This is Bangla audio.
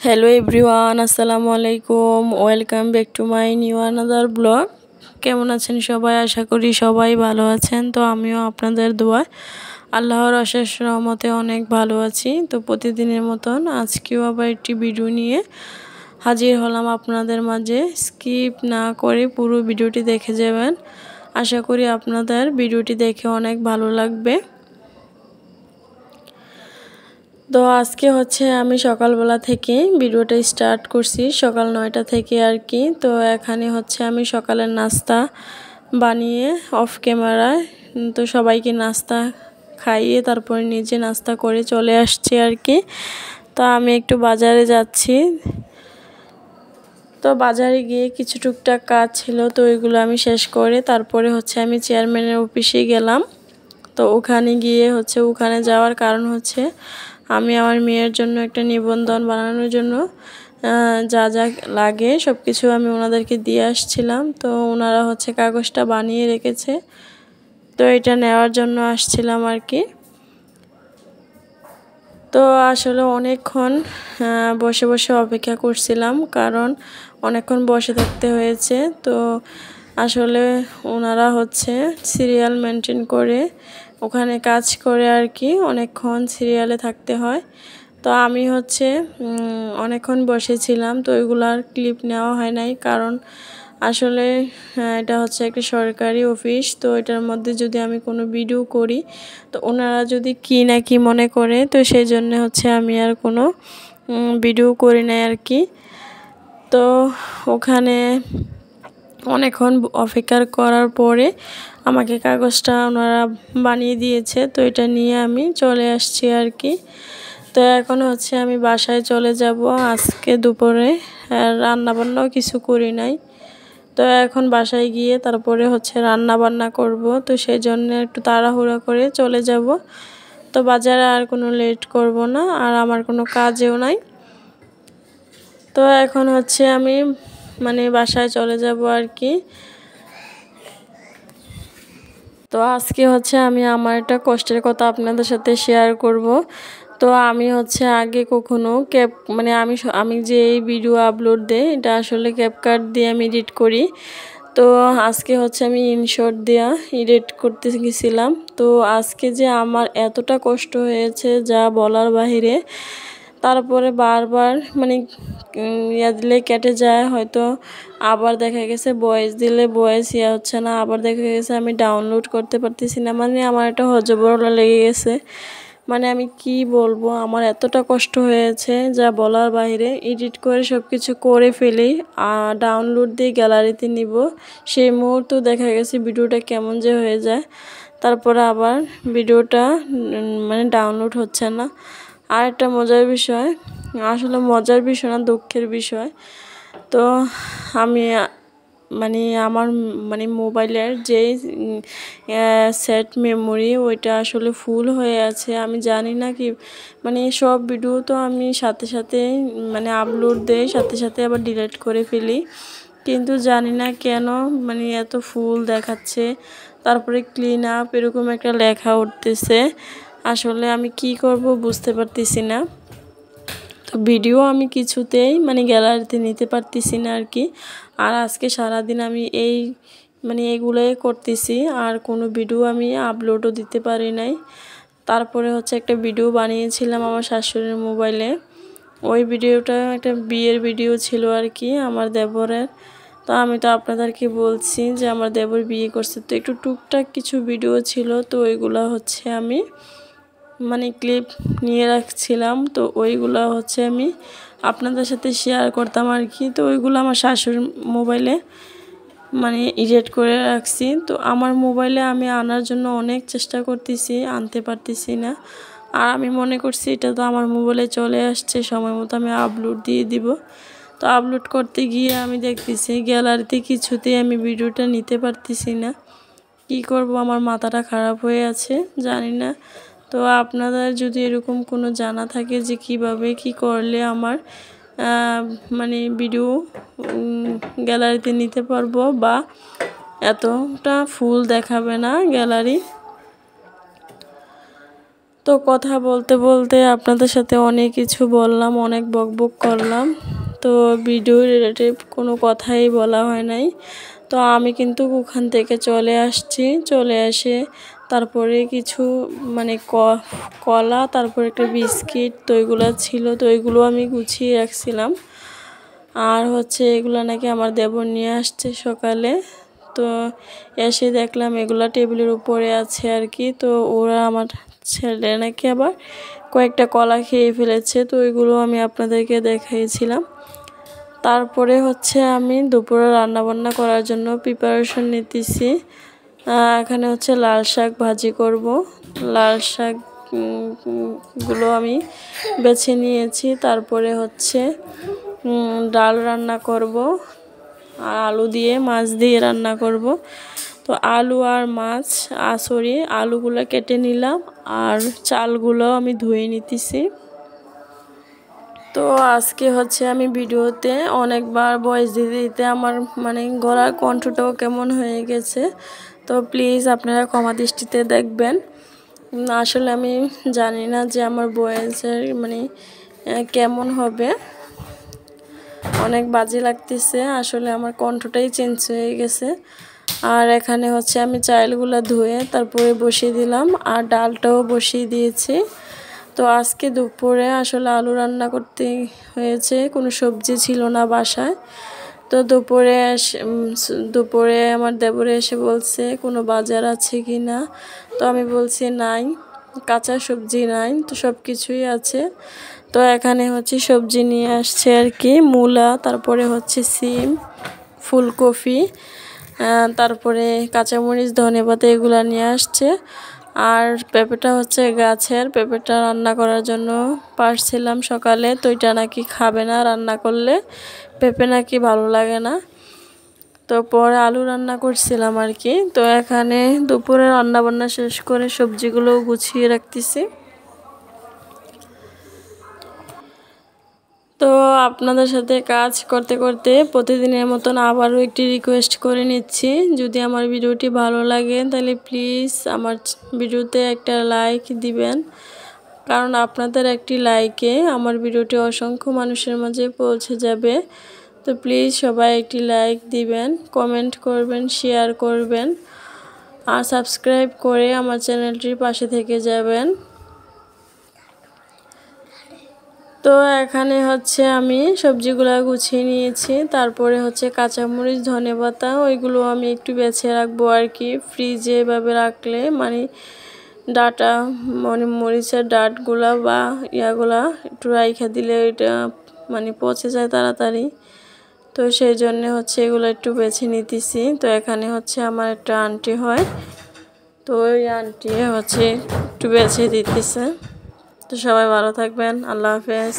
হ্যালো এভরিওয়ান, আসসালামু আলাইকুম। Welcome back to my new another blog. কেমন আছেন সবাই? আশা করি সবাই ভালো আছেন। তো আমিও আপনাদের দোয়ায় আল্লাহর অশেষ রহমতে অনেক ভালো আছি। তো প্রতিদিনের মতন আজকেও আবার একটি ভিডিও নিয়ে হাজির হলাম আপনাদের মাঝে। স্কিপ না করে পুরো ভিডিওটি দেখে যাবেন। আশা করি আপনাদের ভিডিওটি দেখে অনেক ভালো লাগবে। তো আজকে আমি সকালবেলা থেকে ভিডিওটা স্টার্ট করছি, সকাল 9টা থেকে আর কি। তো এখানে আমি সকালের নাস্তা বানিয়ে অফ ক্যামেরায় তো সবাইকে নাস্তা খাইয়ে তারপরে নিজে নাস্তা করে চলে আসছি আর কি। তো আমি একটু বাজারে যাচ্ছি। তো বাজারে গিয়ে কিছু টুকটাক কাজ ছিল, তো ওইগুলো আমি শেষ করে তারপরে আমি চেয়ারম্যানের অফিসে গেলাম। তো ওখানে গিয়ে ওখানে যাওয়ার কারণ আমি আমার মেয়ের জন্য একটা নিবন্ধন বানানোর জন্য যা যা লাগে সব কিছু আমি ওনাদেরকে দিয়ে আসছিলাম। তো ওনারা কাগজটা বানিয়ে রেখেছে, তো এটা নেওয়ার জন্য আসছিলাম আর কি। তো আসলে অনেকক্ষণ বসে বসে অপেক্ষা করছিলাম, কারণ অনেকক্ষণ বসে থাকতে হয়েছে। তো আসলে ওনারা সিরিয়াল মেনটেন করে ওখানে কাজ করে আর কি, অনেকক্ষণ সিরিয়ালে থাকতে হয়। তো আমি অনেকক্ষণ বসেছিলাম, তো ওইগুলার ক্লিপ নেওয়া হয় নাই, কারণ আসলে এটা একটা সরকারি অফিস। তো এটার মধ্যে যদি আমি কোনো ভিডিও করি তো ওনারা যদি কি না কি মনে করে, তো সেই জন্য আমি আর কোনো ভিডিও করি নাই আর কি। তো ওখানে অনেকক্ষণ অপেক্ষা করার পরে আমাকে কাগজটা ওনারা বানিয়ে দিয়েছে, তো এটা নিয়ে আমি চলে আসছি আর কি। তো এখন আমি বাসায় চলে যাব। আজকে দুপুরে রান্না বান্নাও কিছু করি নাই। তো এখন বাসায় গিয়ে তারপরে রান্না বান্না করব। তো সেই জন্য একটু তাড়াহুড়া করে চলে যাব। তো বাজারে আর কোনো লেট করব না, আর আমার কোনো কাজেও নাই। তো এখন আমি বাসায় চলে যাব আর কি। তো আজকে আমি আমার একটা কষ্টের কথা আপনাদের সাথে শেয়ার করব। তো আমি আগে কখনো আমি যে এই ভিডিও আপলোড দেই এটা আসলে ক্যাপকাট দিয়ে আমি এডিট করি। তো আজকে আমি ইনশট দেয়া এডিট করতে গেছিলাম। তো আজকে যে আমার এতটা কষ্ট হয়েছে যা বলার বাহিরে। তারপরে বারবার ইয়া দিলে কেটে যায়, হয়তো আবার দেখা গেছে ভয়েস দিলে ভয়েস হচ্ছে না, আবার দেখা গেছে আমি ডাউনলোড করতে পারতেছি না। আমার একটা হজবরলা লেগে গেছে। আমি কি বলবো, আমার এতটা কষ্ট হয়েছে যা বলার বাইরে। এডিট করে সব কিছু করে ফেলি, ডাউনলোড দিয়ে গ্যালারিতে নিব, সেই মুহূর্তে দেখা গেছে ভিডিওটা কেমন যে হয়ে যায়। তারপরে আবার ভিডিওটা ডাউনলোড হচ্ছে না। আর একটা মজার বিষয়, আসলে মজার বিষয় না, দুঃখের বিষয়। তো আমি আমার মোবাইলের যে সেট মেমোরি ওইটা আসলে ফুল হয়ে আছে। আমি জানি না কি সব ভিডিও তো আমি সাথে সাথে আপলোড দেই, সাথে সাথে আবার ডিলিট করে ফেলি, কিন্তু জানি না কেন এত ফুল দেখাচ্ছে। তারপরে ক্লিন আপ এরকম একটা লেখা উঠতেছে। আসলে আমি কি করব বুঝতে পারতেছি না। তো ভিডিও আমি কিছুতেই গ্যালারিতে নিতে পারতেছি না আর কি। আর আজকে সারাদিন আমি এইগুলোই করতেছি, আর কোনো ভিডিও আমি আপলোডও দিতে পারি নাই। তারপরে একটা ভিডিও বানিয়েছিলাম আমার শাশুড়ির মোবাইলে। ওই ভিডিওটা একটা বিয়ের ভিডিও ছিল আর কি, আমার দেবরের। তো আমি তো আপনাদেরকে বলছি যে আমার দেবর বিয়ে করছে, তো একটু টুকটাক কিছু ভিডিও ছিল, তো ওইগুলো আমি ক্লিপ নিয়ে রাখছিলাম। তো ওইগুলো আমি আপনাদের সাথে শেয়ার করতাম আর কি। তো ওইগুলো আমার শাশুড়ির মোবাইলে এডিট করে রাখছি। তো আমার মোবাইলে আমি আনার জন্য অনেক চেষ্টা করতেছি, আনতে পারতেছি না। আর আমি মনে করছি এটা তো আমার মোবাইলে চলে আসছে, সময় মতো আমি আপলোড দিয়ে দিব। তো আপলোড করতে গিয়ে আমি দেখতেছি গ্যালারিতে কিছুতেই আমি ভিডিওটা নিতে পারতেছি না। কি করব, আমার মাথাটা খারাপ হয়ে আছে, জানি না। তো আপনাদের যদি এরকম কোনো জানা থাকে যে কিভাবে কি করলে আমার ভিডিও গ্যালারিতে নিতে পারবো বা এতটা ফুল দেখাবে না গ্যালারি, তো কথা বলতে বলতে আপনাদের সাথে অনেক কিছু বললাম, অনেক বকবক করলাম। তো ভিডিও রিলেটেড কোনো কথাই বলা হয় নাই। তো আমি কিন্তু ওখান থেকে চলে আসছি, চলে এসে তারপরে কিছু মানে কলা, তারপর একটা বিস্কিট, তো এগুলো ছিল, তো এগুলো আমি গুছিয়ে রাখছিলাম। আর হচ্ছে এগুলো নাকি আমার দেবর নিয়ে আসছে সকালে। তো এসে দেখলাম এগুলা টেবিলের উপরে আছে আর কি। তো ওরা আমার ছেলে নাকি আবার কয়েকটা কলা খেয়ে ফেলেছে, তো ওইগুলো আমি আপনাদেরকে দেখাইছিলাম। তারপরে হচ্ছে আমি দুপুরে রান্নাবান্না করার জন্য প্রিপারেশন নিতেছি। এখানে হচ্ছে লাল শাক ভাজি করব। লাল শাক গুলো আমি বেছে নিয়েছি। তারপরে হচ্ছে ডাল রান্না করব, আর আলু দিয়ে মাছ দিয়ে রান্না করব। তো আলু আর মাছ, আলুগুলো কেটে নিলাম, আর চালগুলো আমি ধুয়ে নিতেছি। তো আজকে হচ্ছে আমি ভিডিওতে অনেকবার ভয়েস দিতে দিতে আমার মানে গলার কণ্ঠটাও কেমন হয়ে গেছে। তো প্লিজ আপনারা ক্ষমা দৃষ্টিতে দেখবেন। আসলে আমি জানি না যে আমার ভয়েসের মানে কেমন হবে, অনেক বাজে লাগতেছে। আসলে আমার কণ্ঠটাই চেঞ্জ হয়ে গেছে। আর এখানে হচ্ছে আমি চালগুলো ধুয়ে তারপরে বসিয়ে দিলাম, আর ডালটাও বসিয়ে দিয়েছি। তো আজকে দুপুরে আসলে আলু রান্না করতে হয়েছে, কোনো সবজি ছিল না বাসায়। তো দুপুরে আমার দেবরে এসে বলছে কোনো বাজার আছে কি না। তো আমি বলছি নাই, কাঁচা সবজি নাই, তো সব কিছুই আছে। তো এখানে হচ্ছে সবজি নিয়ে আসছে আর কি, মূলা, তারপরে হচ্ছে সিম, ফুলকপি, তারপরে কাঁচামরিচ, ধনেপাতা এগুলো নিয়ে আসছে। আর পেঁপেটা হচ্ছে গাছের পেঁপেটা, রান্না করার জন্য পারছিলাম সকালে। তো এটা নাকি খাবে না, রান্না করলে পেঁপে নাকি ভালো লাগে না। তো পরে আলু রান্না করছিলাম আর কি। তো এখানে দুপুরে রান্না বান্না শেষ করে সবজিগুলো গুছিয়ে রাখতেছি। তো আপনাদের সাথে কাজ করতে করতে প্রতিদিনের মতন আবারও একটি রিকোয়েস্ট করে নিচ্ছি, যদি আমার ভিডিওটি ভালো লাগে তাহলে প্লিজ আমার ভিডিওতে একটা লাইক দিবেন, কারণ আপনাদের একটি লাইকে আমার ভিডিওটি অসংখ্য মানুষের মাঝে পৌঁছে যাবে। তো প্লিজ সবাই একটি লাইক দিবেন, কমেন্ট করবেন, শেয়ার করবেন, আর সাবস্ক্রাইব করে আমার চ্যানেলটির পাশে থেকে যাবেন। তো এখানে হচ্ছে আমি সবজিগুলো গুছিয়ে নিয়েছি। তারপরে হচ্ছে কাঁচামরিচ, ধনেপাতা ওইগুলো আমি একটু বেছে রাখবো আর কি। ফ্রিজে এভাবে রাখলে মানে ডাটা মানে মরিচের ডাঁটগুলা বা ইয়াগুলা একটু রাইখা দিলে ওইটা মানে পচে যায় তাড়াতাড়ি। তো সেই জন্যে হচ্ছে এগুলো একটু বেছে নিতেছি। তো এখানে হচ্ছে আমার একটা আন্টি হয়, তো ওই আন্টি হচ্ছে একটু বেছে দিতেছে। তো সবাই ভালো থাকবেন, আল্লাহ হাফেজ।